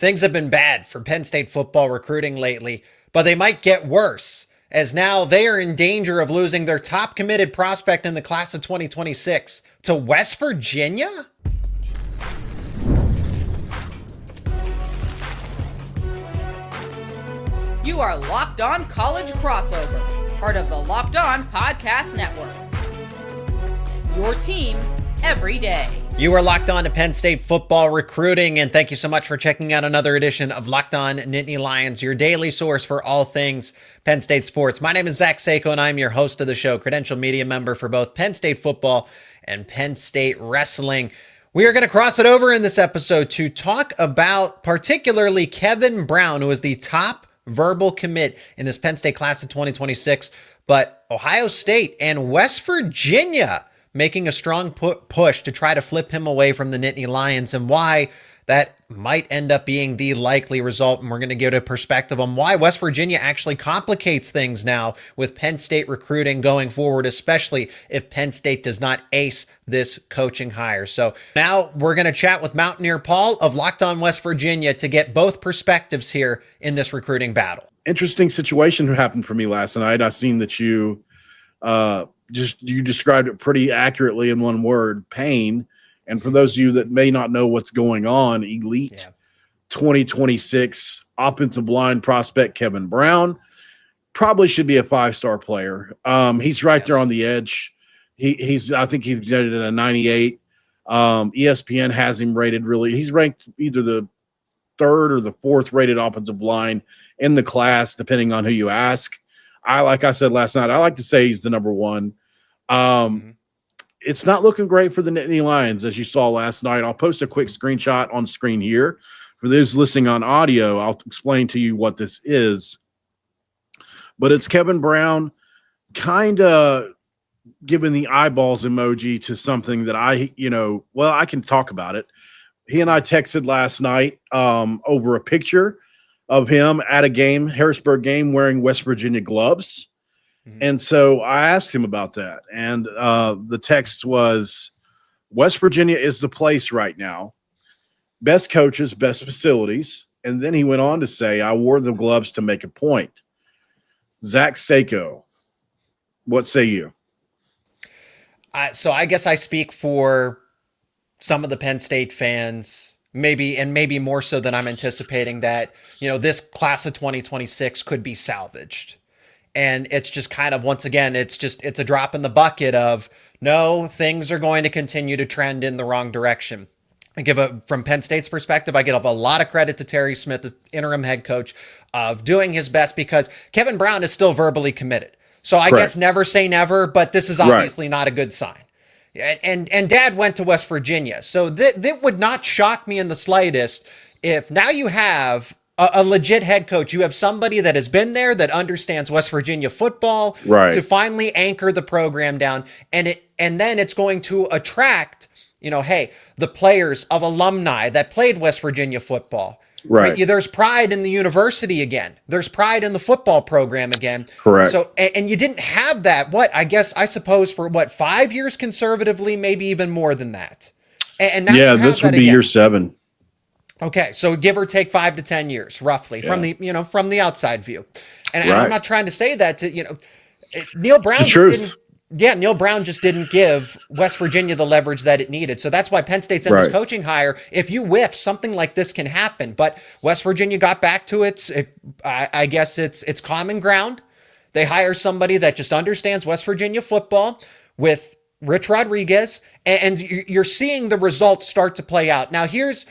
Things have been bad for Penn State football recruiting lately, but they might get worse, as now they are in danger of losing their top committed prospect in the class of 2026 to West Virginia? You are Locked On College Crossover, part of the Locked On Podcast Network. Your team every day. You are locked on to Penn State football recruiting, and thank you so much for checking out another edition of Locked On Nittany Lions, your daily source for all things Penn State sports. My name is Seyko, and I'm your host of the show, credential media member for both Penn State football and Penn State wrestling. We are going to cross it over in this episode to talk about particularly Kevin Brown, who is the top verbal commit in this Penn State class of 2026, but Ohio State and West Virginia making a strong push to try to flip him away from the Nittany Lions, and why that might end up being the likely result. And we're going to give a perspective on why West Virginia actually complicates things now with Penn State recruiting going forward, especially if Penn State does not ace this coaching hire. So now we're going to chat with Mountaineer Paul of Locked On West Virginia to get both perspectives here in this recruiting battle. Interesting situation happened for me last night. I've seen that you described it pretty accurately in one word: pain. And for those of you that may not know what's going on, elite 2026 offensive line prospect Kevin Brown probably should be a 5-star player. He's right there on the edge. I think he's rated at a 98. ESPN has him rated he's ranked either the third or the fourth rated offensive line in the class, depending on who you ask. Like I said last night, I like to say he's the number one. It's not looking great for the Nittany Lions, as you saw last night. I'll post a quick screenshot on screen here. For those listening on audio, I'll explain to you what this is. But it's Kevin Brown kind of giving the eyeballs emoji to something that I can talk about it. He and I texted last night over a picture of him at a game, Harrisburg game, wearing West Virginia gloves. And so I asked him about that. And the text was, West Virginia is the place right now. Best coaches, best facilities. And then he went on to say, I wore the gloves to make a point. Seyko, what say you? So I guess I speak for some of the Penn State fans, maybe more so than I'm anticipating, that, this class of 2026 could be salvaged. And it's just kind of, once again, it's a drop in the bucket of, no, things are going to continue to trend in the wrong direction. From Penn State's perspective, I give a lot of credit to Terry Smith, the interim head coach, of doing his best, because Kevin Brown is still verbally committed. So I guess never say never, but this is obviously not a good sign. And Dad went to West Virginia. So that would not shock me in the slightest if now you have a legit head coach. You have somebody that has been there, that understands West Virginia football, to finally anchor the program down. And then it's going to attract, the players of alumni that played West Virginia football. Right. There's pride in the university again. There's pride in the football program again. Correct. So, and you didn't have that, I suppose for 5 years conservatively, maybe even more than that. And now this would be year 7. Okay, so give or take 5 to 10 years, roughly, from the outside view. And I'm not trying to say that to, Neil Brown Neil Brown just didn't give West Virginia the leverage that it needed. So that's why Penn State's in this coaching hire. If you whiff, something like this can happen. But West Virginia got back to I guess it's common ground. They hire somebody that just understands West Virginia football with Rich Rodriguez, and you're seeing the results start to play out. Now, here's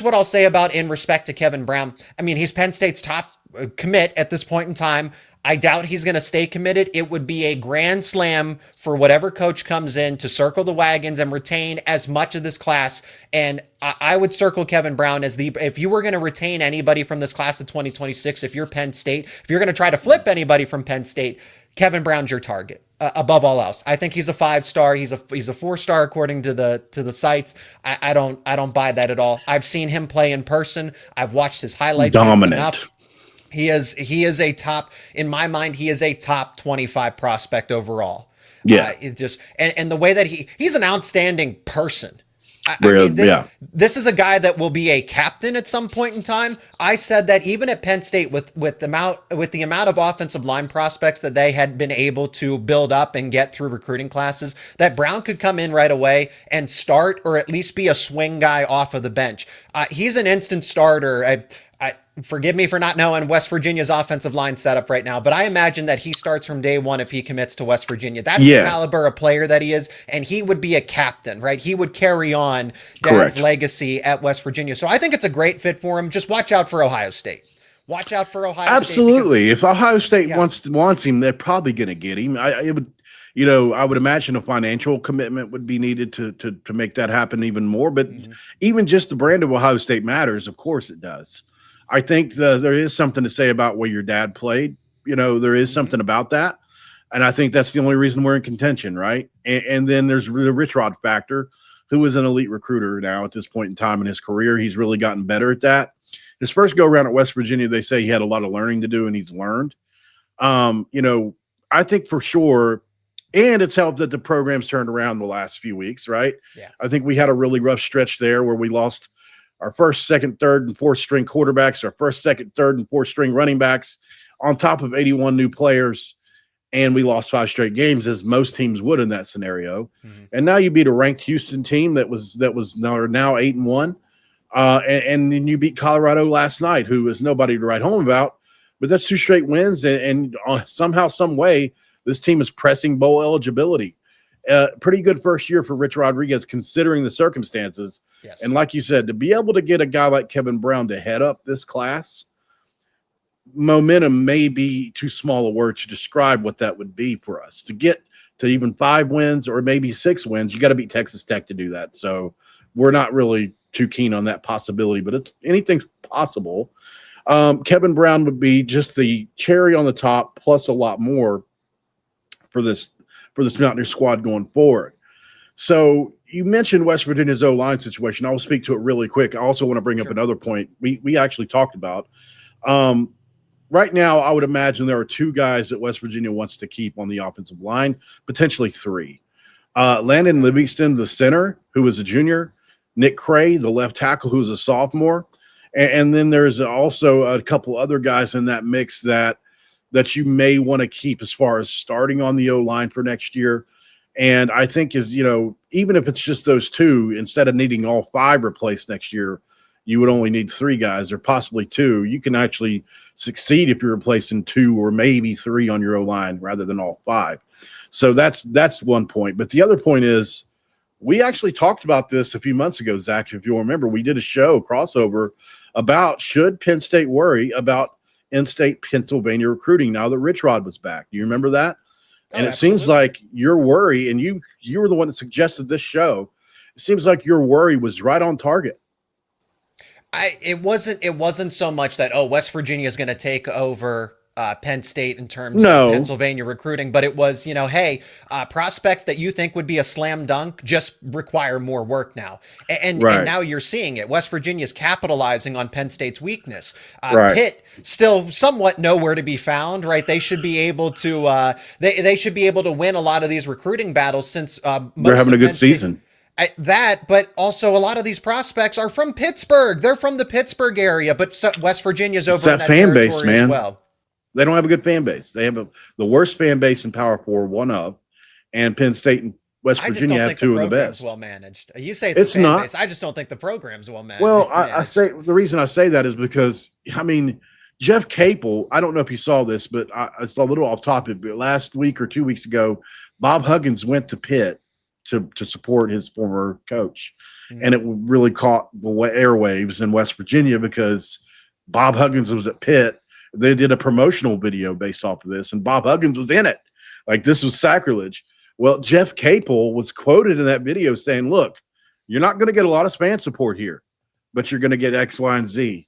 what I'll say about in respect to Kevin Brown. I mean, he's Penn State's top commit at this point in time. I doubt he's going to stay committed. It would be a grand slam for whatever coach comes in to circle the wagons and retain as much of this class. And I would circle Kevin Brown as if you were going to retain anybody from this class of 2026, if you're Penn State, if you're going to try to flip anybody from Penn State, Kevin Brown's your target. Above all else, I think he's a 5-star. He's a 4-star according to the sites. I don't buy that at all. I've seen him play in person. I've watched his highlights. Dominant. He is a top, in my mind, he is a top 25 prospect overall. Yeah. And the way that he's an outstanding person. This is a guy that will be a captain at some point in time. I said that even at Penn State, with the amount of offensive line prospects that they had been able to build up and get through recruiting classes, that Brown could come in right away and start, or at least be a swing guy off of the bench. He's an instant starter. Forgive me for not knowing West Virginia's offensive line setup right now, but I imagine that he starts from day one if he commits to West Virginia. That's the caliber of player that he is, and he would be a captain, right? He would carry on Dad's legacy at West Virginia. So I think it's a great fit for him. Just watch out for Ohio State. Watch out for Ohio State. Absolutely. If Ohio State wants him, they're probably going to get him. I would imagine a financial commitment would be needed to make that happen even more. But even just the brand of Ohio State matters. Of course it does. I think there is something to say about where your dad played. There is something about that. And I think that's the only reason we're in contention, right? And then there's the Rich Rod factor, who is an elite recruiter now at this point in time in his career. He's really gotten better at that. His first go-around at West Virginia, they say he had a lot of learning to do, and he's learned. I think for sure, and it's helped that the program's turned around the last few weeks, right? Yeah. I think we had a really rough stretch there where we lost our first, second, third, and fourth string quarterbacks, our first, second, third, and fourth string running backs, on top of 81 new players, and we lost 5 straight games, as most teams would in that scenario. And now you beat a ranked Houston team that was now 8-1, and then you beat Colorado last night, who is nobody to write home about. But that's 2 straight wins, and somehow, some way, this team is pressing bowl eligibility. Pretty good first year for Rich Rodriguez, considering the circumstances. Yes. And like you said, to be able to get a guy like Kevin Brown to head up this class, momentum may be too small a word to describe what that would be for us. To get to even 5 wins or maybe 6 wins, you got to beat Texas Tech to do that. So we're not really too keen on that possibility, but anything's possible. Kevin Brown would be just the cherry on the top, plus a lot more for this Mountaineer squad going forward. So you mentioned West Virginia's O-line situation. I will speak to it really quick. I also want to bring up another point we actually talked about. Right now, I would imagine there are 2 guys that West Virginia wants to keep on the offensive line, potentially 3. Landon Livingston, the center, who is a junior, Nick Cray, the left tackle, who's a sophomore, and then there's also a couple other guys in that mix that you may want to keep as far as starting on the O-line for next year. And I think even if it's just those 2, instead of needing all 5 replaced next year, you would only need 3 guys or possibly 2. You can actually succeed if you're replacing 2 or maybe 3 on your O-line rather than all 5. So that's one point. But the other point is, we actually talked about this a few months ago, Zach, if you'll remember. We did a show crossover about should Penn State worry about in-state Pennsylvania recruiting now that Rich Rod was back. Do you remember that? And it seems like your worry, and you were the one that suggested this show, it seems like your worry was right on target. It wasn't so much that, West Virginia is going to take over Penn State in terms of Pennsylvania recruiting, but it was, hey, prospects that you think would be a slam dunk just require more work now. And now you're seeing it. West Virginia's capitalizing on Penn State's weakness. Pitt still somewhat nowhere to be found, right? They should be able to they should be able to win a lot of these recruiting battles since they're having a good season. But also a lot of these prospects are from Pittsburgh. They're from the Pittsburgh area, but West Virginia's over in that fan base, man. As well. They don't have a good fan base. They have the worst fan base in Power 4, one of, and Penn State and West Virginia have 2 of the best. Well managed. You say it's a fan base. I just don't think the program's well managed. Well, I say the reason I say that is because Jeff Capel. I don't know if you saw this, but it's a little off topic. But last week or 2 weeks ago, Bob Huggins went to Pitt to support his former coach, and it really caught the airwaves in West Virginia because Bob Huggins was at Pitt. They did a promotional video based off of this, and Bob Huggins was in it. Like, this was sacrilege. Well, Jeff Capel was quoted in that video saying, look, you're not going to get a lot of fan support here, but you're going to get X, Y, and Z.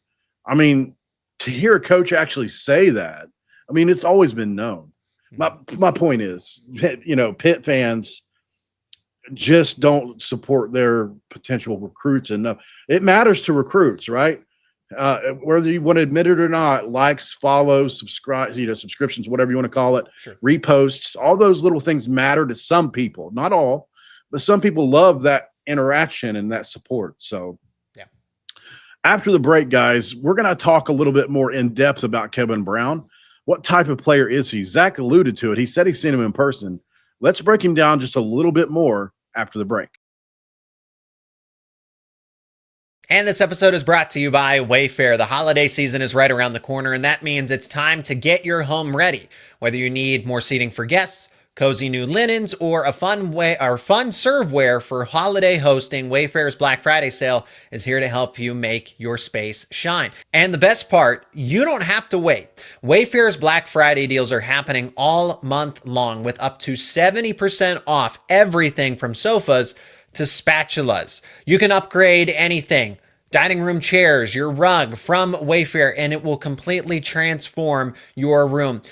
To hear a coach actually say that, it's always been known. My point is, Pitt fans just don't support their potential recruits enough. It matters to recruits, right? Whether you want to admit it or not, likes, follows, subscribe, subscriptions, whatever you want to call it, reposts, all those little things matter to some people, not all, but some people love that interaction and that support. So yeah. After the break, guys, we're going to talk a little bit more in depth about Kevin Brown. What type of player is he? Zach alluded to it. He said he's seen him in person. Let's break him down just a little bit more after the break. And this episode is brought to you by Wayfair. The holiday season is right around the corner, and that means it's time to get your home ready. Whether you need more seating for guests, cozy new linens, or a fun serveware for holiday hosting, Wayfair's Black Friday sale is here to help you make your space shine. And the best part, you don't have to wait. Wayfair's Black Friday deals are happening all month long with up to 70% off everything from sofas to spatulas. You can upgrade anything, dining room chairs, your rug from Wayfair, and it will completely transform your room.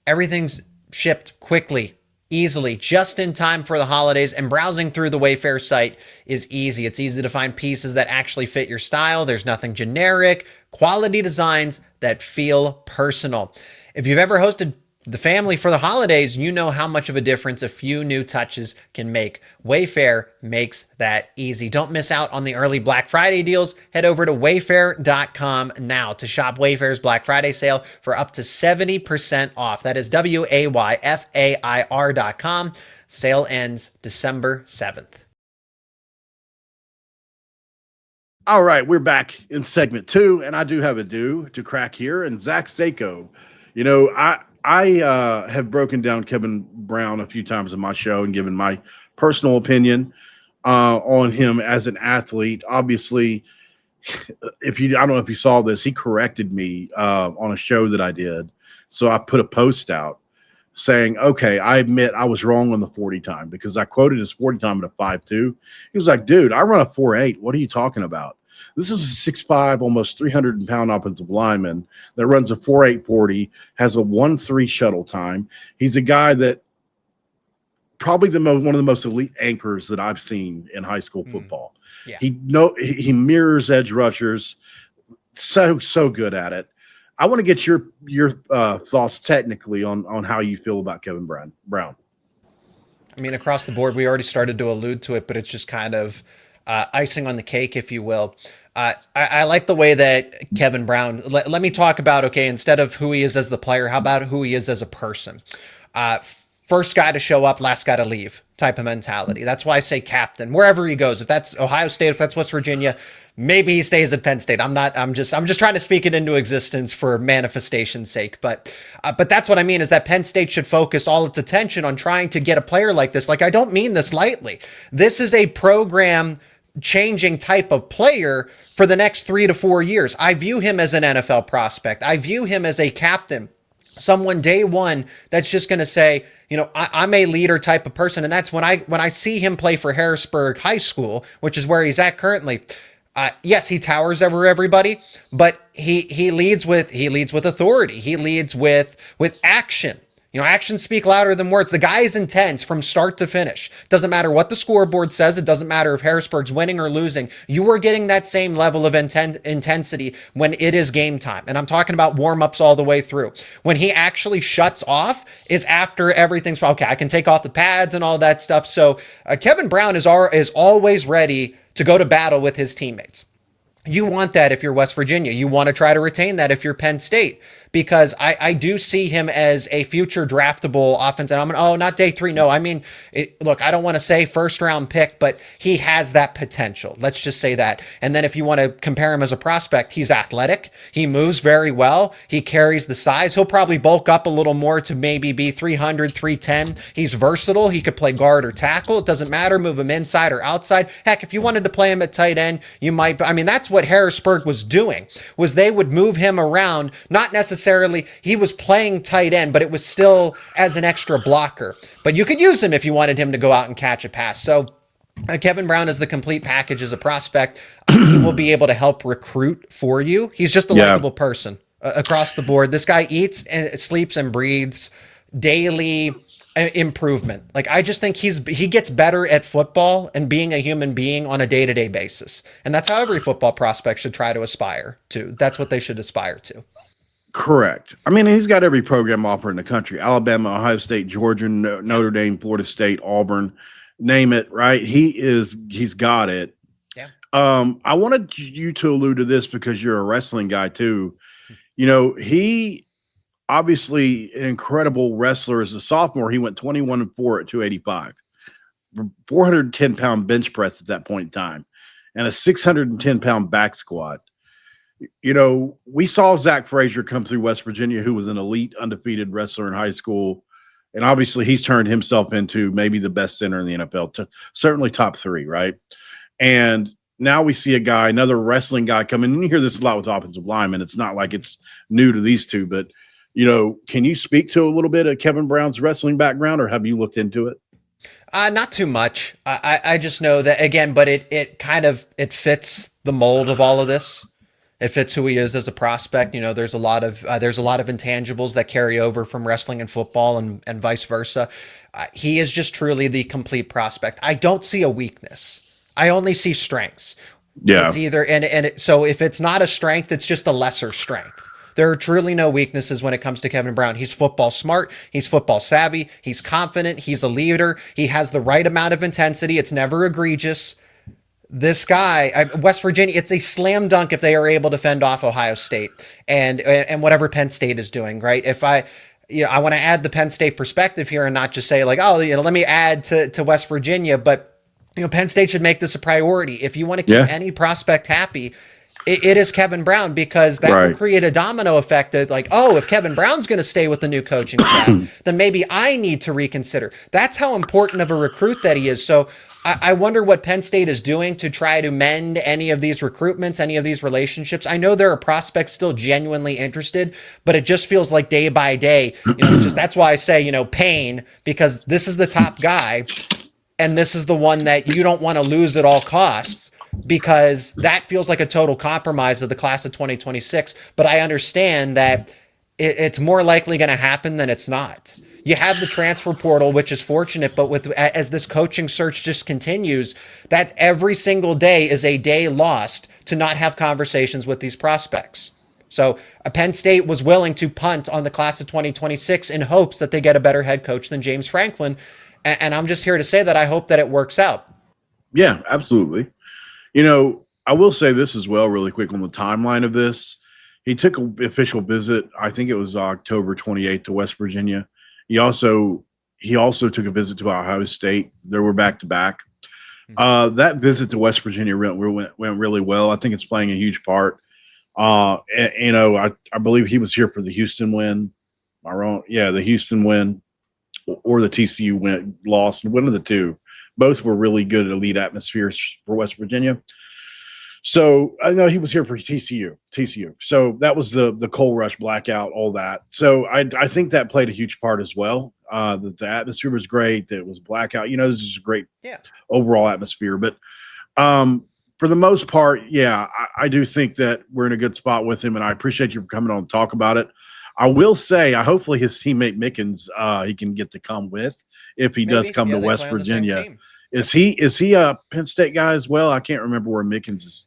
Everything's shipped quickly, easily, just in time for the holidays, and browsing through the Wayfair site is easy. It's easy to find pieces that actually fit your style. There's nothing generic, quality designs that feel personal. If you've ever hosted the family for the holidays, you know how much of a difference a few new touches can make. Wayfair makes that easy. Don't miss out on the early Black Friday deals. Head over to wayfair.com now to shop Wayfair's Black Friday sale for up to 70% off. That is WAYFAIR.com. Sale ends December 7th. All right, we're back in segment 2, and I do have a do to crack here. And Zach Seyko, you know, I have broken down Kevin Brown a few times in my show and given my personal opinion on him as an athlete. Obviously, I don't know if you saw this, he corrected me on a show that I did. So I put a post out saying, okay, I admit I was wrong on the 40 time because I quoted his 40 time at a 5.2. He was like, dude, I run a 4.8. What are you talking about? This is a 6'5", almost 300-pound offensive lineman that runs a 4.8 40, has a 1.3 shuttle time. He's a guy that probably one of the most elite anchors that I've seen in high school football. Yeah. He mirrors edge rushers, so good at it. I want to get your thoughts technically on how you feel about Kevin Brown. I mean, across the board, we already started to allude to it, but it's just kind of icing on the cake, if you will. I like the way that Kevin Brown, let me talk about, okay, instead of who he is as the player, how about who he is as a person? First guy to show up, last guy to leave type of mentality. That's why I say captain, wherever he goes. If that's Ohio State, if that's West Virginia, maybe he stays at Penn State. I'm just trying to speak it into existence for manifestation's sake. But that's what I mean is that Penn State should focus all its attention on trying to get a player like this. Like, I don't mean this lightly. This is a program changing type of player for the next 3 to 4 years. I view him as an NFL prospect. I view him as a captain, someone day one that's just going to say, you know, I'm a leader type of person. And that's when I see him play for Harrisburg High School, which is where he's at currently. Yes, he towers over everybody, but he leads with authority. He leads with action. You know, actions speak louder than words. The guy is intense from start to finish. Doesn't matter what the scoreboard says. It doesn't matter if Harrisburg's winning or losing. You are getting that same level of intensity when it is game time. And I'm talking about warm-ups all the way through. When he actually shuts off is after everything's, okay, I can take off the pads and all that stuff. So Kevin Brown is always ready to go to battle with his teammates. You want that if you're West Virginia. You want to try to retain that if you're Penn State, because I do see him as a future draftable offense. And not day 3. No, I mean, look, I don't want to say first round pick, but he has that potential. Let's just say that. And then if you want to compare him as a prospect, he's athletic. He moves very well. He carries the size. He'll probably bulk up a little more to maybe be 300, 310. He's versatile. He could play guard or tackle. It doesn't matter. Move him inside or outside. Heck, if you wanted to play him at tight end, you might. I mean, that's what Harrisburg was doing, was they would move him around. Not necessarily he was playing tight end, but it was still as an extra blocker. But you could use him if you wanted him to go out and catch a pass. So Kevin Brown is the complete package as a prospect. He will be able to help recruit for you. He's just a likable person across the board. This guy eats and sleeps and breathes daily improvement. Like, I just think he gets better at football and being a human being on a day-to-day basis. And that's how every football prospect should try to aspire to. That's what they should aspire to. Correct. I mean, he's got every program offer in the country: Alabama, Ohio State, Georgia, Notre Dame, Florida State, Auburn. name it, right? He's got it. Yeah. I wanted you to allude to this because you're a wrestling guy too. He obviously an incredible wrestler. As a sophomore, he went 21-4 at 285, 410-pound bench press at that point in time, and a 610-pound back squat. We saw Zach Frazier come through West Virginia, who was an elite undefeated wrestler in high school. And obviously he's turned himself into maybe the best center in the NFL, certainly top 3, right? And now we see another wrestling guy come in. And you hear this a lot with offensive linemen. It's not like it's new to these two, but, can you speak to a little bit of Kevin Brown's wrestling background, or have you looked into it? Not too much. I just know that, again, but it fits the mold of all of this. It fits who he is as a prospect. There's a lot of intangibles that carry over from wrestling and football and vice versa. He is just truly the complete prospect. I don't see a weakness. I only see strengths. Yeah. It's either, so if it's not a strength, it's just a lesser strength. There are truly no weaknesses when it comes to Kevin Brown. He's football smart. He's football savvy. He's confident. He's a leader. He has the right amount of intensity. It's never egregious. This guy, West Virginia, it's a slam dunk if they are able to fend off Ohio State and whatever Penn State is doing, right? If I want to add the Penn State perspective here and not just say like, let me add to West Virginia, but Penn State should make this a priority. If you want to keep any prospect happy, it is Kevin Brown, because that will create a domino effect of like, if Kevin Brown's going to stay with the new coaching staff, then maybe I need to reconsider. That's how important of a recruit that he is. So I wonder what Penn State is doing to try to mend any of these recruitments, any of these relationships. I know there are prospects still genuinely interested, but it just feels like day by day, that's why I say, pain, because this is the top guy and this is the one that you don't want to lose at all costs, because that feels like a total compromise of the class of 2026. But I understand that it's more likely going to happen than it's not. You have the transfer portal, which is fortunate, but as this coaching search just continues, that every single day is a day lost to not have conversations with these prospects. So Penn State was willing to punt on the class of 2026 in hopes that they get a better head coach than James Franklin. And I'm just here to say that I hope that it works out. Yeah, absolutely. I will say this as well really quick on the timeline of this. He took an official visit, I think it was October 28th, to West Virginia. He also took a visit to Ohio State. They were back to back. That visit to West Virginia went really well. I think it's playing a huge part. I believe he was here for the Houston win. The Houston win or the TCU win, loss, one of the two. Both were really good elite atmospheres for West Virginia. So I know he was here for TCU. So that was the coal rush blackout, all that. So I think that played a huge part as well. That the atmosphere was great. That it was blackout. This is a great overall atmosphere. But for the most part, I do think that we're in a good spot with him, and I appreciate you for coming on and talk about it. I will say, hopefully his teammate Mickens he can get to come with if he does come to West Virginia. Is he a Penn State guy as well? I can't remember where Mickens is.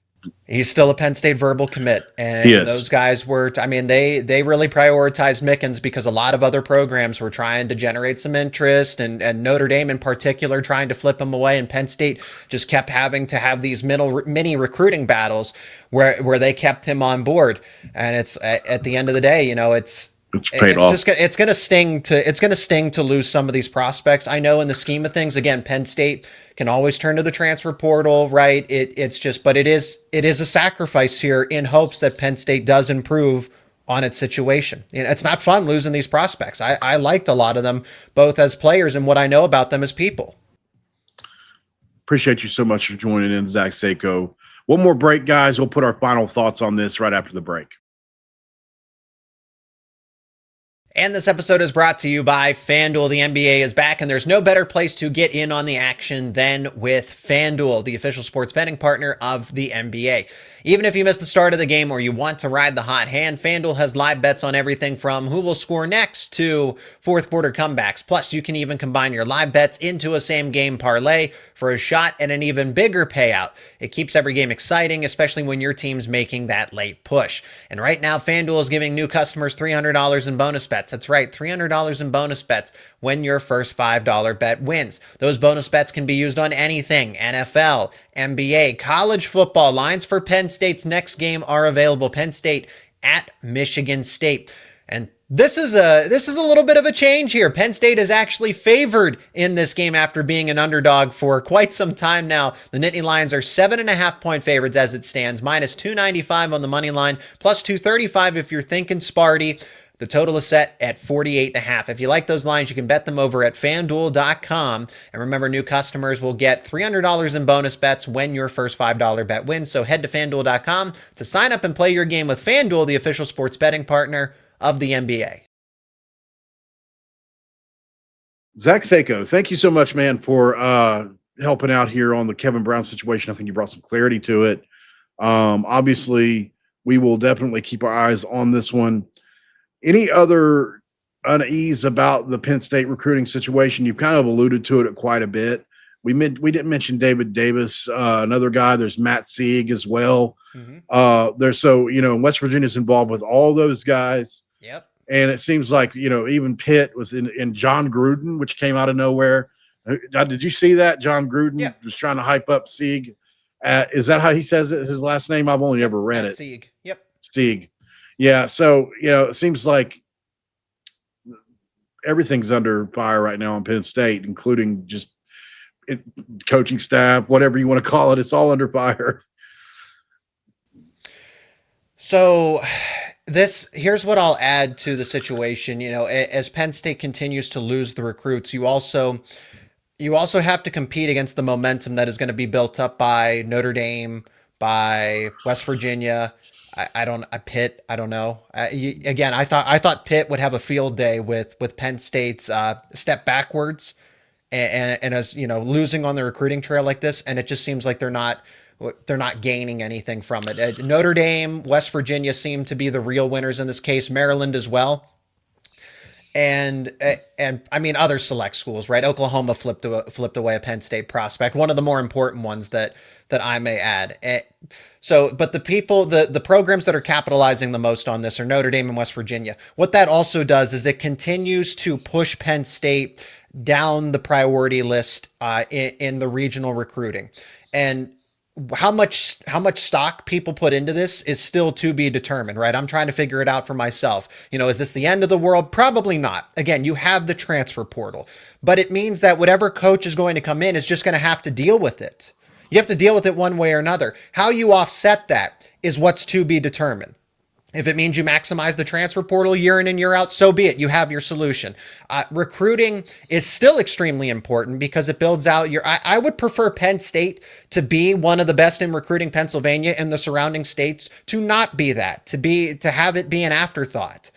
He's still a Penn State verbal commit. And those guys were, they really prioritized Mickens because a lot of other programs were trying to generate some interest, and Notre Dame in particular trying to flip him away. And Penn State just kept having to have these mini recruiting battles where they kept him on board. And it's at the end of the day, it's going to sting to lose some of these prospects. I know in the scheme of things, again, Penn State can always turn to the transfer portal, right? But it is a sacrifice here in hopes that Penn State does improve on its situation. It's not fun losing these prospects. I liked a lot of them, both as players and what I know about them as people. Appreciate you so much for joining in, Zach Seyko. One more break, guys. We'll put our final thoughts on this right after the break. And this episode is brought to you by FanDuel. The NBA is back, and there's no better place to get in on the action than with FanDuel, the official sports betting partner of the NBA. Even if you miss the start of the game or you want to ride the hot hand, FanDuel has live bets on everything from who will score next to fourth quarter comebacks. Plus, you can even combine your live bets into a same game parlay for a shot at an even bigger payout. It keeps every game exciting, especially when your team's making that late push. And right now, FanDuel is giving new customers $300 in bonus bets. bets. That's right, $300 in bonus bets when your first $5 bet wins. Those bonus bets can be used on anything: NFL, NBA, college football. Lines for Penn State's next game are available. Penn State at Michigan State. And this is a little bit of a change here. Penn State is actually favored in this game after being an underdog for quite some time now. The Nittany Lions are 7.5-point favorites as it stands, minus 295 on the money line, plus 235 if you're thinking Sparty. The total is set at 48.5. If you like those lines, you can bet them over at FanDuel.com. And remember, new customers will get $300 in bonus bets when your first $5 bet wins. So head to FanDuel.com to sign up and play your game with FanDuel, the official sports betting partner of the NBA. Zach Seyko, thank you so much, man, for helping out here on the Kevin Brown situation. I think you brought some clarity to it. Obviously, we will definitely keep our eyes on this one. Any other unease about the Penn State recruiting situation? You've kind of alluded to it quite a bit. We didn't mention David Davis, another guy. There's Matt Sieg as well. Mm-hmm. West Virginia's involved with all those guys. Yep. And it seems like, even Pitt was in John Gruden, which came out of nowhere. Did you see that? John Gruden was trying to hype up Sieg. Is that how he says it, his last name? I've only ever read it. Sieg. Yep. Sieg. Yeah. So, it seems like everything's under fire right now in Penn State, including just coaching staff, whatever you want to call it. It's all under fire. So here's what I'll add to the situation. As Penn State continues to lose the recruits, you also have to compete against the momentum that is going to be built up by Notre Dame, by West Virginia. Pitt. I don't know. I thought Pitt would have a field day with Penn State's step backwards and as losing on the recruiting trail like this, and it just seems like they're not gaining anything from it. Notre Dame, West Virginia seem to be the real winners in this case. Maryland as well. And I mean, other select schools, right? Oklahoma flipped away a Penn State prospect, one of the more important ones that I may add. But the programs that are capitalizing the most on this are Notre Dame and West Virginia. What that also does is it continues to push Penn State down the priority list in the regional recruiting. And how much stock people put into this is still to be determined, right? I'm trying to figure it out for myself. Is this the end of the world? Probably not. Again, you have the transfer portal, but it means that whatever coach is going to come in is just going to have to deal with it. You have to deal with it one way or another. How you offset that is what's to be determined. If it means you maximize the transfer portal year in and year out, so be it. You have your solution. Recruiting is still extremely important because it builds out I would prefer Penn State to be one of the best in recruiting Pennsylvania and the surrounding states to not be that, to have it be an afterthought,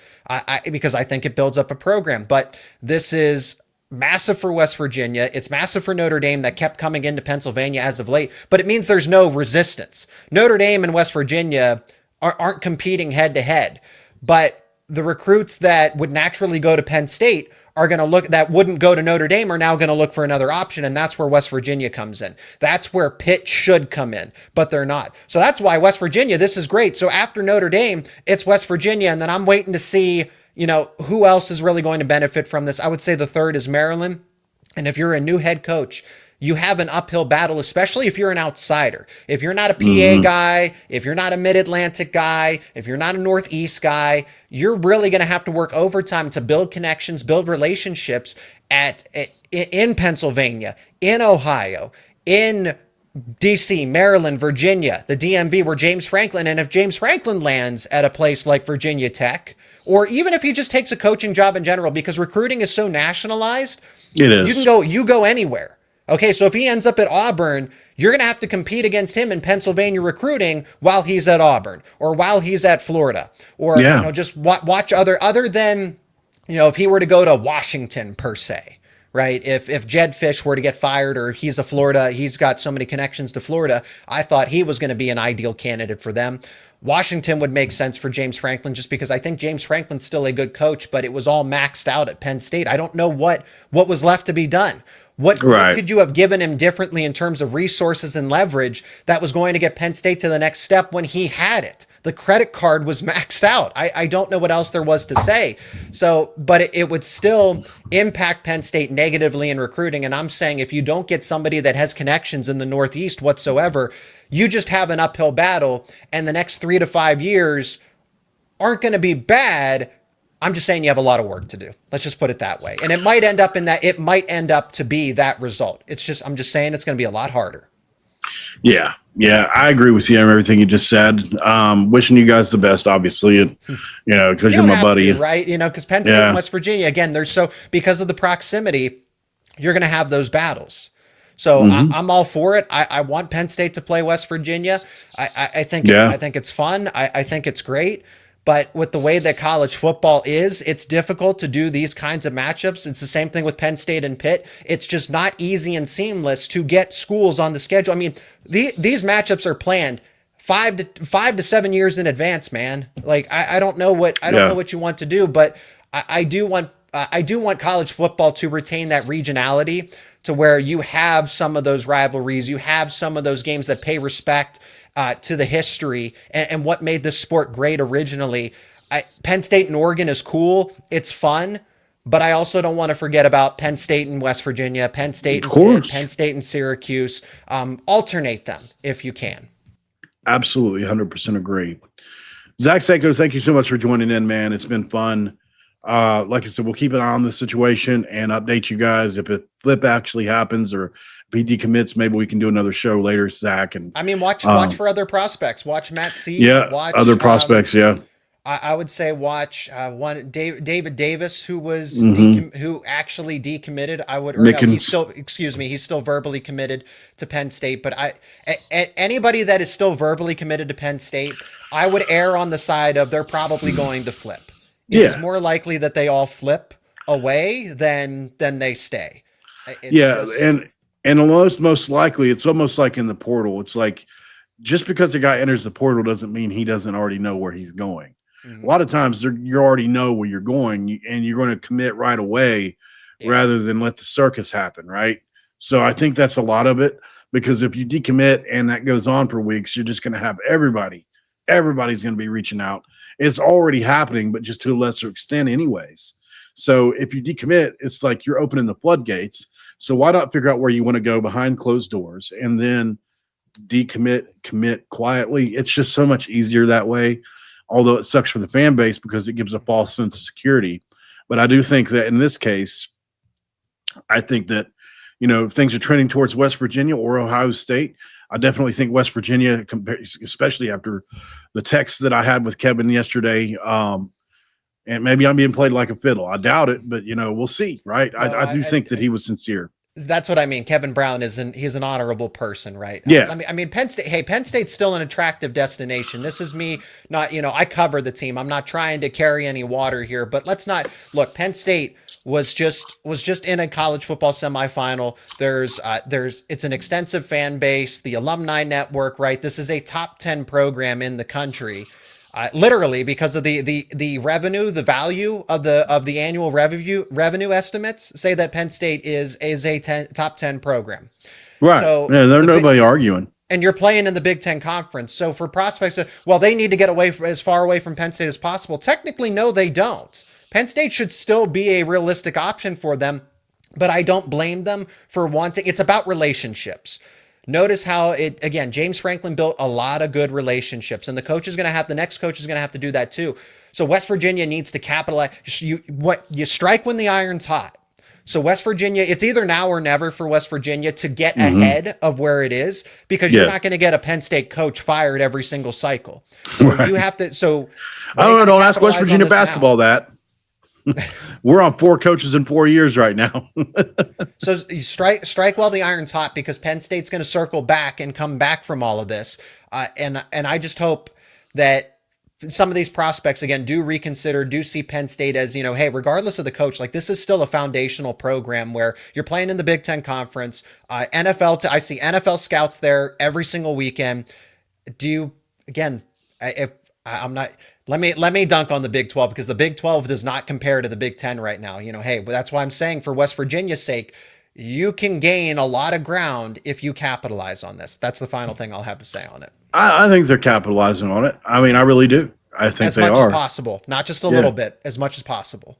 because I think it builds up a program. But this is massive for West Virginia. It's massive for Notre Dame that kept coming into Pennsylvania as of late, but it means there's no resistance. Notre Dame and West Virginia aren't competing head to head, but the recruits that would naturally go to Penn State that wouldn't go to Notre Dame are now going to look for another option. And that's where West Virginia comes in. That's where Pitt should come in, but they're not. So that's why West Virginia, this is great. So after Notre Dame, it's West Virginia. And then I'm waiting to see, who else is really going to benefit from this. I would say the third is Maryland. And if you're a new head coach, you have an uphill battle, especially if you're an outsider. If you're not a PA guy, if you're not a Mid-Atlantic guy, if you're not a Northeast guy, you're really going to have to work overtime to build connections, build relationships in Pennsylvania, in Ohio, in DC, Maryland, Virginia, the DMV, where James Franklin, and if James Franklin lands at a place like Virginia Tech, or even if he just takes a coaching job in general, because recruiting is so nationalized, it is. You go anywhere. Okay, so if he ends up at Auburn, you're going to have to compete against him in Pennsylvania recruiting while he's at Auburn or while he's at Florida, or just watch other than if he were to go to Washington per se, right? If Jed Fish were to get fired, or he's got so many connections to Florida, I thought he was going to be an ideal candidate for them. Washington would make sense for James Franklin, just because I think James Franklin's still a good coach, but it was all maxed out at Penn State. I don't know what was left to be done. What could you have given him differently in terms of resources and leverage that was going to get Penn State to the next step when he had it? The credit card was maxed out. I don't know what else there was to say. So, but it would still impact Penn State negatively in recruiting. And I'm saying if you don't get somebody that has connections in the Northeast whatsoever, you just have an uphill battle. And the next 3 to 5 years aren't going to be bad. I'm just saying you have a lot of work to do. Let's just put it that way. And it might end up in that, it might end up to be that result. I'm just saying it's going to be a lot harder. Yeah. Yeah. I agree with you on everything you just said. Wishing you guys the best, obviously. And, cause you're my buddy. Right. Cause Penn State and West Virginia, again, because of the proximity, you're going to have those battles. So I'm all for it. I want Penn State to play West Virginia. I think it's fun. I think it's great. But with the way that college football is, it's difficult to do these kinds of matchups. It's the same thing with Penn State and Pitt. It's just not easy and seamless to get schools on the schedule. I mean, these matchups are planned 5 to 7 years in advance, man. Like I don't know what you want to do, but I do want college football to retain that regionality to where you have some of those rivalries, you have some of those games that pay respect to the history and what made this sport great originally. Penn State and Oregon is cool. It's fun, but I also don't want to forget about Penn State and West Virginia, Penn State and Pitt, Penn State and Syracuse. Alternate them if you can. Absolutely, 100% agree. Zach Seyko, thank you so much for joining in, man. It's been fun. Like I said, we'll keep an eye on the situation and update you guys if a flip actually happens or if he decommits. Maybe we can do another show later, Zach. And watch for other prospects. Watch Matt C. Yeah, watch other prospects. I would say watch David Davis, who was who actually decommitted. He's still verbally committed to Penn State. But anybody that is still verbally committed to Penn State, I would err on the side of they're probably going to flip. It's more likely that they all flip away than they stay. And most likely, it's almost like in the portal. It's like just because the guy enters the portal doesn't mean he doesn't already know where he's going. A lot of times you already know where you're going and you're going to commit right away rather than let the circus happen, right? So I think that's a lot of it, because if you decommit and that goes on for weeks, you're just going to have everybody's going to be reaching out. It's already happening, but just to a lesser extent anyways. So if you decommit, it's like you're opening the floodgates. So why not figure out where you want to go behind closed doors and then decommit, commit quietly? It's just so much easier that way. Although it sucks for the fan base because it gives a false sense of security. But I do think that in this case, I think that, things are trending towards West Virginia or Ohio State. I definitely think West Virginia, especially after the text that I had with Kevin yesterday, and maybe I'm being played like a fiddle. I doubt it, but, we'll see, right? I do think that he was sincere. That's what I mean. Kevin Brown he's an honorable person, right? Yeah. I mean, Penn State's still an attractive destination. This is me not, I cover the team. I'm not trying to carry any water here, but let's not look. Penn State was just in a college football semifinal. It's an extensive fan base, the alumni network, right? This is a top 10 program in the country. Literally because of the revenue, the value of the annual revenue estimates say that Penn State is a top 10 program. Right. So there's nobody arguing. And you're playing in the Big Ten Conference. So for prospects, they need to get as far away from Penn State as possible. Technically, no, they don't. Penn State should still be a realistic option for them, but I don't blame them for wanting. It's about relationships. Notice how James Franklin built a lot of good relationships, and the next coach is going to have to do that too. So West Virginia needs to capitalize. You strike when the iron's hot. So West Virginia, it's either now or never for West Virginia to get ahead of where it is, because you're not going to get a Penn State coach fired every single cycle. So you have to. So I don't know. Don't ask West Virginia basketball that. We're on 4 coaches in 4 years right now. So you strike while the iron's hot, because Penn State's going to circle back and come back from all of this. And I just hope that some of these prospects, again, do reconsider, do see Penn State as, hey, regardless of the coach, like this is still a foundational program where you're playing in the Big Ten Conference. I see NFL scouts there every single weekend. Let me dunk on the Big 12, because the Big 12 does not compare to the Big 10 right now. But that's why I'm saying for West Virginia's sake, you can gain a lot of ground if you capitalize on this. That's the final thing I'll have to say on it. I think they're capitalizing on it. I mean, I really do. I think they are. As much as possible, not just a little bit, as much as possible.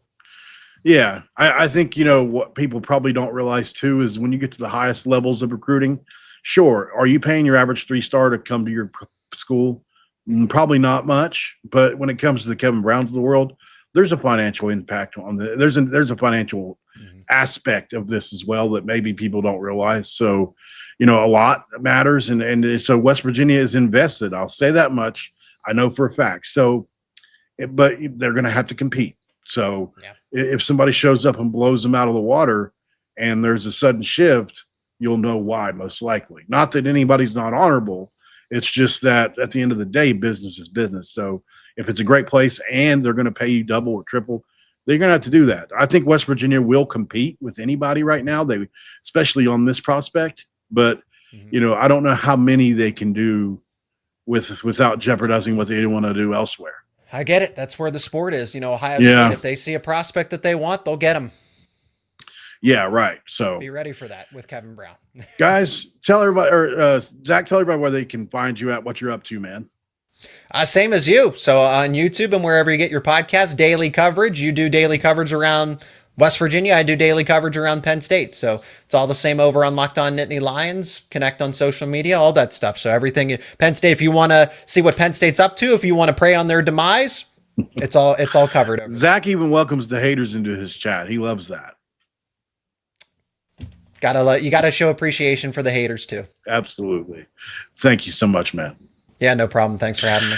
Yeah. I think, what people probably don't realize too is when you get to the highest levels of recruiting, sure, are you paying your average 3-star to come to your school? Probably not much. But when it comes to the Kevin Browns of the world, there's a financial impact on there's a financial aspect of this as well that maybe people don't realize. So, a lot matters. And so West Virginia is invested. I'll say that much. I know for a fact. So, but they're going to have to compete. So if somebody shows up and blows them out of the water and there's a sudden shift, you'll know why, most likely. Not that anybody's not honorable. It's just that at the end of the day, business is business. So if it's a great place and they're going to pay you double or triple, they're going to have to do that. I think West Virginia will compete with anybody right now, especially on this prospect. But, I don't know how many they can do without jeopardizing what they want to do elsewhere. I get it. That's where the sport is. Ohio State, if they see a prospect that they want, they'll get him. Yeah, right. So be ready for that with Kevin Brown. Guys, tell everybody, or Zach, tell everybody where they can find you at, what you're up to, man. Same as you. So on YouTube and wherever you get your podcast, daily coverage. You do daily coverage around West Virginia. I do daily coverage around Penn State. So it's all the same over on Locked On Nittany Lions. Connect on social media, all that stuff. So everything Penn State. If you want to see what Penn State's up to, if you want to prey on their demise, it's all covered over. Zach even welcomes the haters into his chat. He loves that. You gotta show appreciation for the haters too. Absolutely. Thank you so much, man. Yeah, no problem. Thanks for having me.